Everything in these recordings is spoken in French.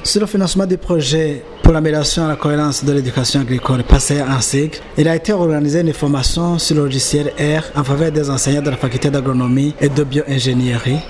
Sur le financement du projet pour l'amélioration de la cohérence de l'éducation agricole passée en cycle, il a été organisé une formation sur le logiciel R en faveur des enseignants de la faculté d'agronomie et de bio-ingénierie,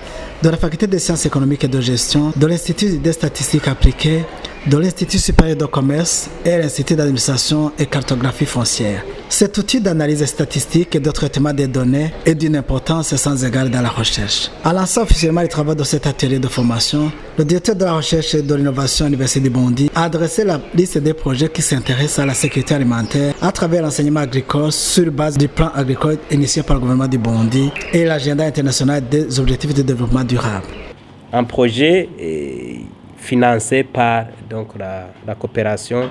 de la faculté des sciences économiques et de gestion, de l'Institut des statistiques appliquées, de l'Institut supérieur de commerce et l'Institut d'administration et cartographie foncière. Cet outil d'analyse statistique et de traitement des données est d'une importance sans égale dans la recherche. En lançant officiellement les travaux de cet atelier de formation, le directeur de la recherche et de l'innovation à l'Université du Bondy a adressé la liste des projets qui s'intéressent à la sécurité alimentaire à travers l'enseignement agricole sur base du plan agricole initié par le gouvernement du Bondy et l'agenda international des objectifs de développement durable. Un projet financé par donc, la coopération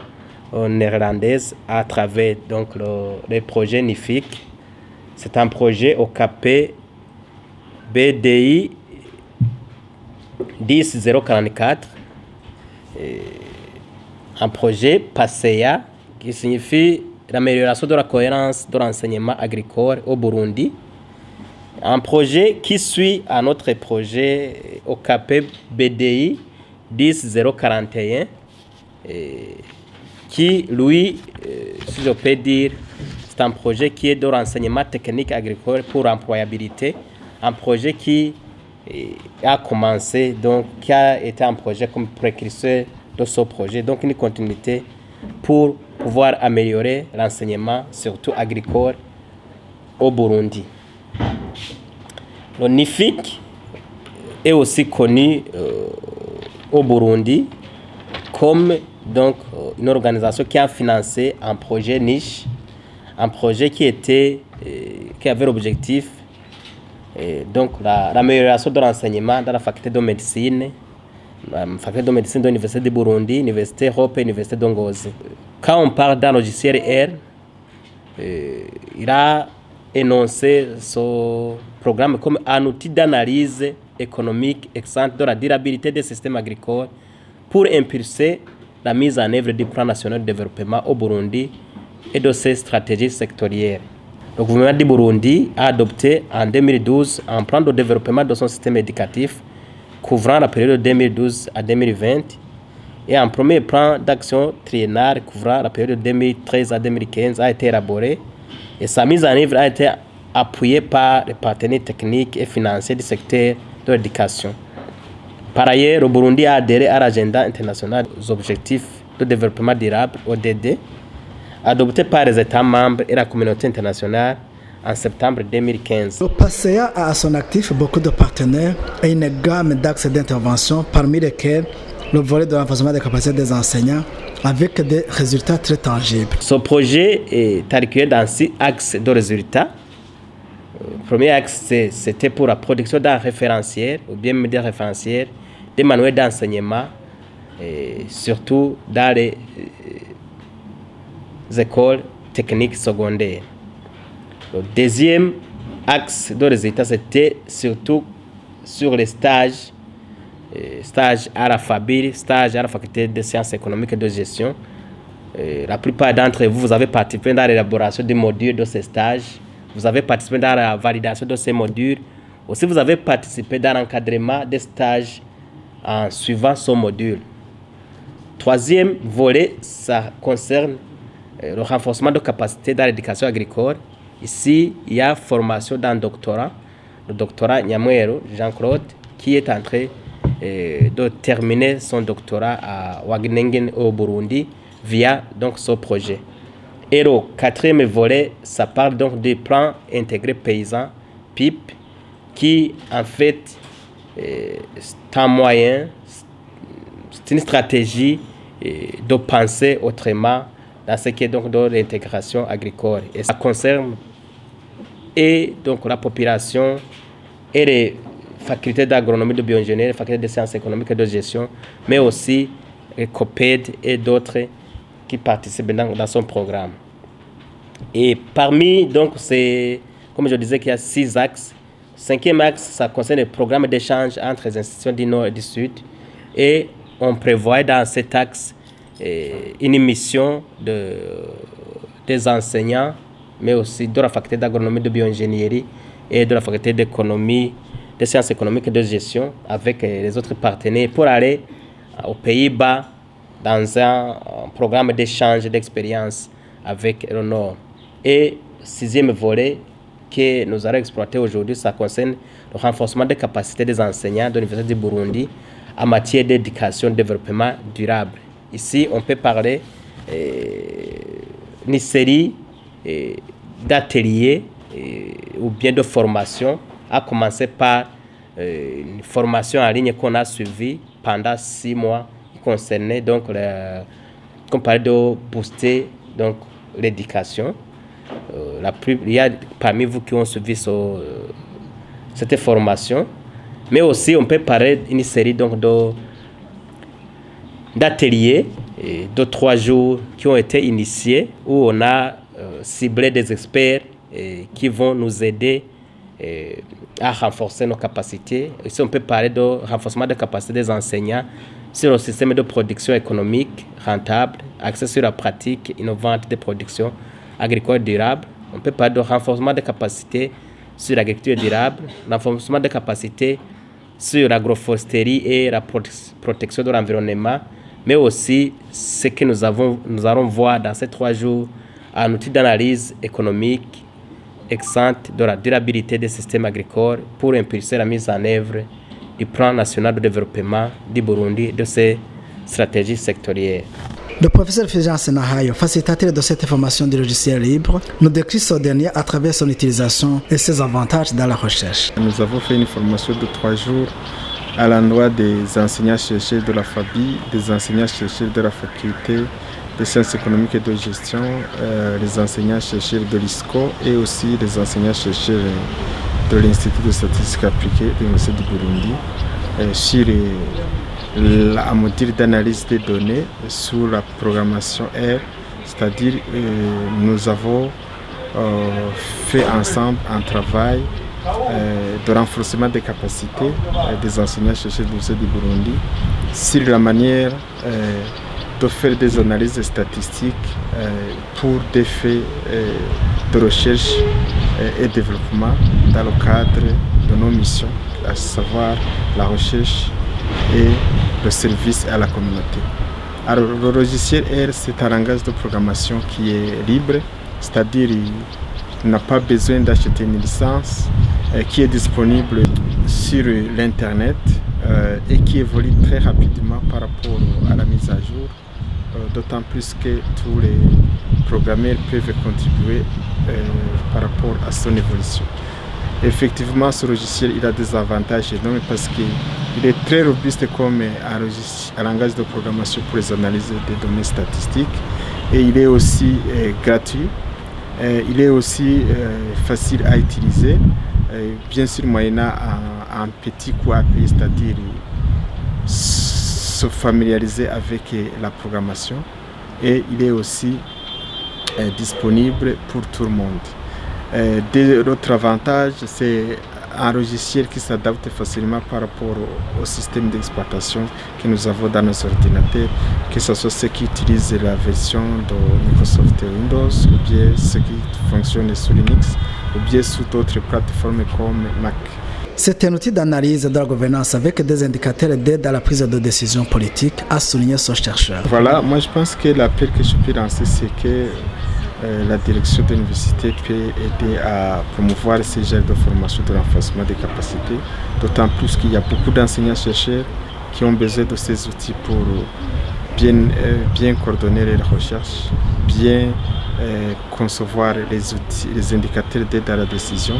néerlandaise à travers donc, le projet NIFIC. C'est un projet au KP BDI 10044, un projet PASEA qui signifie l'amélioration de la cohérence de l'enseignement agricole au Burundi. Un projet qui suit un autre projet au KP BDI 10041 qui, lui, si je peux dire, c'est un projet qui est de renseignement technique agricole pour l'employabilité, un projet qui a commencé, donc qui a été un projet comme précurseur de ce projet, donc une continuité pour pouvoir améliorer l'enseignement, surtout agricole, au Burundi. Le NIFIC est aussi connu au Burundi comme donc, une organisation qui a financé un projet niche, un projet qui avait l'objectif donc l'amélioration de l'enseignement dans la faculté de médecine, de l'Université du Burundi, l'Université Hope et l'Université d'Ongozi. Quand on parle d'un logiciel R, il a énoncé ce programme comme un outil d'analyse économique exempt de la durabilité des systèmes agricoles pour impulser la mise en œuvre du plan national de développement au Burundi et de ses stratégies sectorielles. Le gouvernement du Burundi a adopté en 2012 un plan de développement de son système éducatif couvrant la période de 2012 à 2020 et un premier plan d'action triennal couvrant la période de 2013 à 2015 a été élaboré et sa mise en œuvre a été appuyée par les partenaires techniques et financiers du secteur de l'éducation. Par ailleurs, le Burundi a adhéré à l'agenda international des objectifs de développement durable, ODD, adopté par les États membres et la communauté internationale en septembre 2015. Le PASEA a à son actif beaucoup de partenaires et une gamme d'axes d'intervention, parmi lesquels le volet de renforcement des capacités des enseignants, avec des résultats très tangibles. Ce projet est articulé dans 6 axes de résultats. Le premier axe, c'était pour la production d'un référentiel, ou bien des référentiels, des manuels d'enseignement, surtout dans les écoles techniques secondaires. Le deuxième axe de résultats, c'était surtout sur les stages à la FABIR, stages à la faculté des sciences économiques et de gestion. La plupart d'entre vous, vous avez participé dans l'élaboration des modules de ces stages. Vous avez participé dans la validation de ces modules. Aussi, vous avez participé dans l'encadrement des stages en suivant ce module. Troisième volet, ça concerne le renforcement de capacités dans l'éducation agricole. Ici, il y a formation d'un doctorat, le doctorat Nyamweru Jean-Claude, qui est en train de terminer son doctorat à Wageningen au Burundi via donc ce projet. Et le quatrième volet, ça parle donc du plan intégré paysan, PIP, qui en fait c'est un moyen, c'est une stratégie de penser autrement dans ce qui est donc de l'intégration agricole. Et ça concerne et donc la population et les facultés d'agronomie, de bioingénierie, les facultés de sciences économiques et de gestion, mais aussi les COPED et d'autres qui participent dans son programme. Et parmi donc ces, comme je disais, qu'il y a 6 axes. 5e axe, ça concerne les programmes d'échange entre les institutions du Nord et du Sud. Et on prévoit dans cet axe une mission des enseignants, mais aussi de la faculté d'agronomie, de bioingénierie et de la faculté d'économie, des sciences économiques et de gestion avec les autres partenaires pour aller aux Pays-Bas dans un programme d'échange d'expérience avec le Nord. Et sixième volet que nous allons exploiter aujourd'hui, ça concerne le renforcement des capacités des enseignants de l'Université du Burundi en matière d'éducation et de développement durable. Ici, on peut parler d'une série d'ateliers ou bien de formations, à commencer par une formation en ligne qu'on a suivie pendant 6 mois qui concernait donc qu'on parlait de booster donc l'éducation. Il y a parmi vous qui ont suivi cette formation, mais aussi on peut parler d'une série donc d'ateliers de 3 jours qui ont été initiés, où on a ciblé des experts qui vont nous aider à renforcer nos capacités. Ici, on peut parler de renforcement des capacités des enseignants sur le système de production économique rentable, axé sur la pratique innovante de production agricole durable. On peut parler de renforcement des capacités sur l'agriculture durable, renforcement des capacités sur l'agroforesterie et la protection de l'environnement, mais aussi ce que nous allons voir dans ces 3 jours, un outil d'analyse économique ex-ante de la durabilité des systèmes agricoles pour impulser la mise en œuvre du plan national de développement du Burundi de ses stratégies sectorielles. Le professeur Fulgence Nahayo, facilitateur de cette formation du logiciel libre, nous décrit ce dernier à travers son utilisation et ses avantages dans la recherche. Nous avons fait une formation de 3 jours à l'endroit des enseignants-chercheurs de la FABI, des enseignants-chercheurs de la faculté de sciences économiques et de gestion, les enseignants-chercheurs de l'ISCO et aussi les enseignants-chercheurs de l'Institut de statistique appliquée de l'Université du Burundi sur la module d'analyse des données sur la programmation R, c'est-à-dire nous avons fait ensemble un travail de renforcement des capacités des enseignants-chercheurs de l'Université du Burundi sur la manière de faire des analyses statistiques pour des faits de recherche et développement dans le cadre de nos missions, à savoir la recherche et le service à la communauté. Alors, le logiciel R, c'est un langage de programmation qui est libre, c'est-à-dire il n'a pas besoin d'acheter une licence, qui est disponible sur l'Internet et qui évolue très rapidement par rapport à la mise à jour, d'autant plus que tous les programmeurs peuvent contribuer par rapport à son évolution. Effectivement, ce logiciel il a des avantages énormes parce qu'il est très robuste comme un langage de programmation pour les analyses des données statistiques et il est aussi gratuit. Il est aussi facile à utiliser, bien sûr moyennant un petit coût à payer, c'est-à-dire se familiariser avec la programmation, et il est aussi disponible pour tout le monde. L'autre avantage, c'est un logiciel qui s'adapte facilement par rapport au système d'exploitation que nous avons dans nos ordinateurs, que ce soit ceux qui utilisent la version de Microsoft Windows, ou bien ceux qui fonctionnent sur Linux, ou bien sur d'autres plateformes comme Mac. C'est un outil d'analyse de la gouvernance avec des indicateurs d'aide à la prise de décision politique, a souligné ce chercheur. Voilà, moi je pense que l'appel que je peux lancer, c'est que la direction de l'université peut aider à promouvoir ces genres de formation de renforcement des capacités, d'autant plus qu'il y a beaucoup d'enseignants-chercheurs qui ont besoin de ces outils pour bien coordonner les recherches, bien concevoir les outils, les indicateurs d'aide à la décision,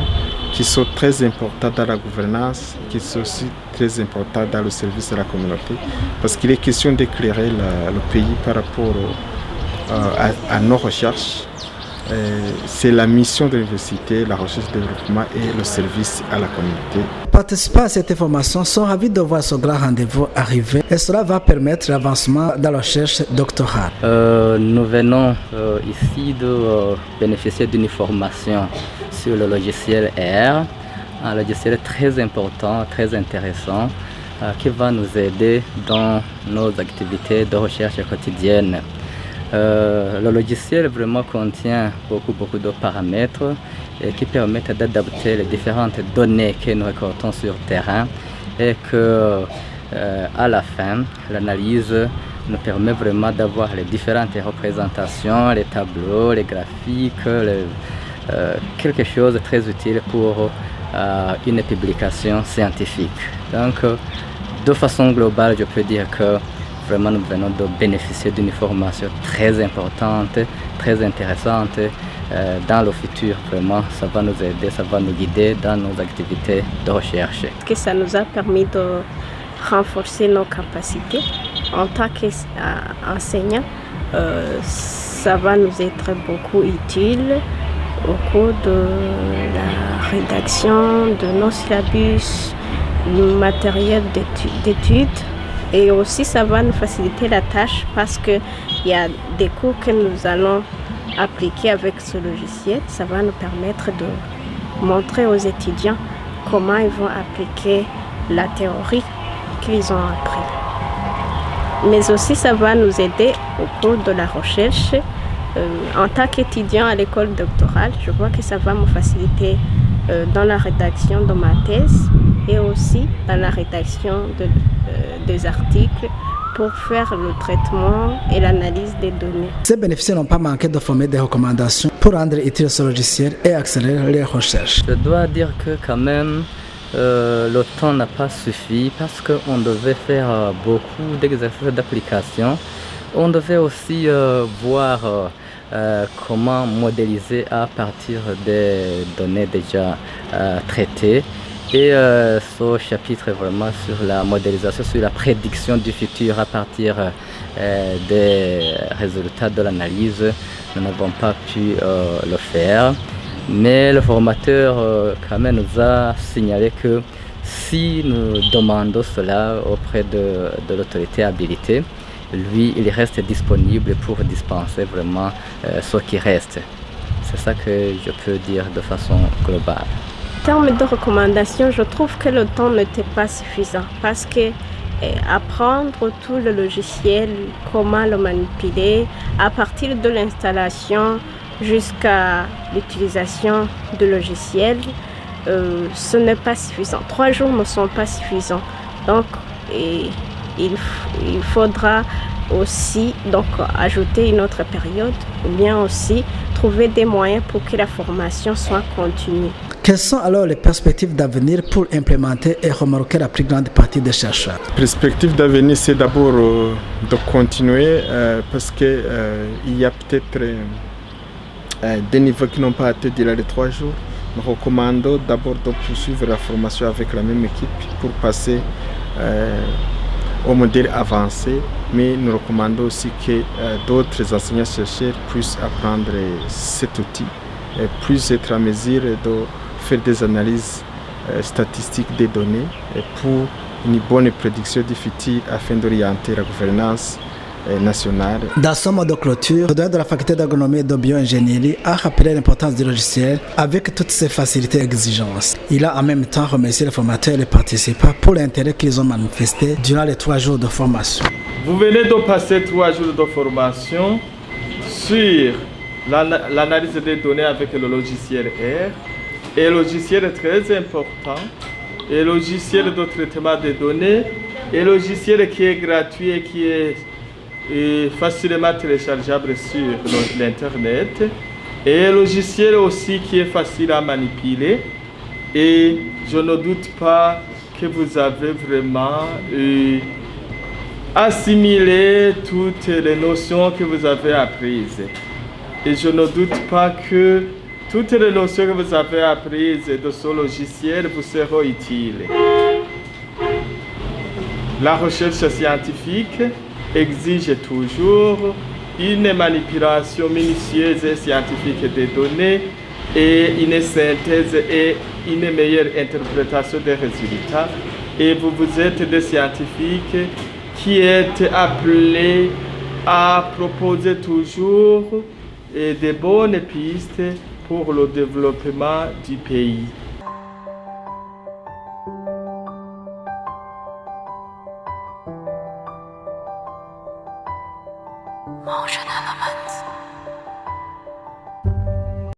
qui sont très importants dans la gouvernance, qui sont aussi très importants dans le service à la communauté, parce qu'il est question d'éclairer le pays par rapport à nos recherches. C'est la mission de l'université, la recherche et le développement et le service à la communauté. Les participants à cette formation sont ravis de voir ce grand rendez-vous arriver et cela va permettre l'avancement dans la recherche doctorale. Nous venons ici de bénéficier d'une formation sur le logiciel R, un logiciel très important, très intéressant, qui va nous aider dans nos activités de recherche quotidiennes. Le logiciel vraiment contient beaucoup de paramètres qui permettent d'adapter les différentes données que nous récoltons sur terrain et que à la fin, l'analyse nous permet vraiment d'avoir les différentes représentations, les tableaux, les graphiques, quelque chose de très utile pour une publication scientifique. Donc, de façon globale, je peux dire que vraiment nous venons de bénéficier d'une formation très importante, très intéressante. Dans le futur, vraiment, ça va nous aider, ça va nous guider dans nos activités de recherche. Que ça nous a permis de renforcer nos capacités en tant qu'enseignants. Ça va nous être beaucoup utile au cours de la rédaction de nos syllabus, le matériel d'études. Et aussi, ça va nous faciliter la tâche parce qu'il y a des cours que nous allons appliquer avec ce logiciel. Ça va nous permettre de montrer aux étudiants comment ils vont appliquer la théorie qu'ils ont appris. Mais aussi, ça va nous aider au cours de la recherche. En tant qu'étudiant à l'école doctorale, je vois que ça va me faciliter dans la rédaction de ma thèse et aussi dans la rédaction des articles pour faire le traitement et l'analyse des données. Ces bénéficiaires n'ont pas manqué de former des recommandations pour rendre utile ce logiciel et accélérer les recherches. Je dois dire que quand même, le temps n'a pas suffi parce qu'on devait faire beaucoup d'exercices d'application. On devait aussi voir comment modéliser à partir des données déjà traitées. Et ce chapitre est vraiment sur la modélisation, sur la prédiction du futur à partir des résultats de l'analyse. Nous n'avons pas pu le faire. Mais le formateur quand même nous a signalé que si nous demandons cela auprès de l'autorité habilitée, lui, il reste disponible pour dispenser vraiment ce qui reste. C'est ça que je peux dire de façon globale. En termes de recommandations, je trouve que le temps n'était pas suffisant parce que apprendre tout le logiciel, comment le manipuler, à partir de l'installation jusqu'à l'utilisation du logiciel, ce n'est pas suffisant. 3 jours ne sont pas suffisants. Donc, il faudra aussi donc ajouter une autre période ou bien aussi trouver des moyens pour que la formation soit continue. Quelles sont alors les perspectives d'avenir pour implémenter et remorquer la plus grande partie des chercheurs? La perspective d'avenir, c'est d'abord de continuer parce qu'il y a peut-être des niveaux qui n'ont pas été durant les 3 jours. Nous recommandons d'abord de poursuivre la formation avec la même équipe pour passer au modèle avancé, mais nous recommandons aussi que d'autres enseignants-chercheurs puissent apprendre cet outil et puissent être à mesure de faire des analyses statistiques des données pour une bonne prédiction du futur afin d'orienter la gouvernance nationale. Dans son mot de clôture, le doyen de la faculté d'agronomie et de bioingénierie a rappelé l'importance du logiciel avec toutes ses facilités et exigences. Il a en même temps remercié les formateurs et les participants pour l'intérêt qu'ils ont manifesté durant les 3 jours de formation. Vous venez de passer 3 jours de formation sur l'analyse des données avec le logiciel R. Et le logiciel est très important. Et le logiciel de traitement des données. Et le logiciel qui est gratuit et qui est facilement téléchargeable sur l'internet, et un logiciel aussi qui est facile à manipuler, et je ne doute pas que vous avez vraiment assimilé toutes les notions que vous avez apprises, et je ne doute pas que toutes les notions que vous avez apprises de ce logiciel vous seront utiles. La recherche scientifique exige toujours une manipulation minutieuse et scientifique des données et une synthèse et une meilleure interprétation des résultats. Et vous êtes des scientifiques qui êtes appelés à proposer toujours des bonnes pistes pour le développement du pays.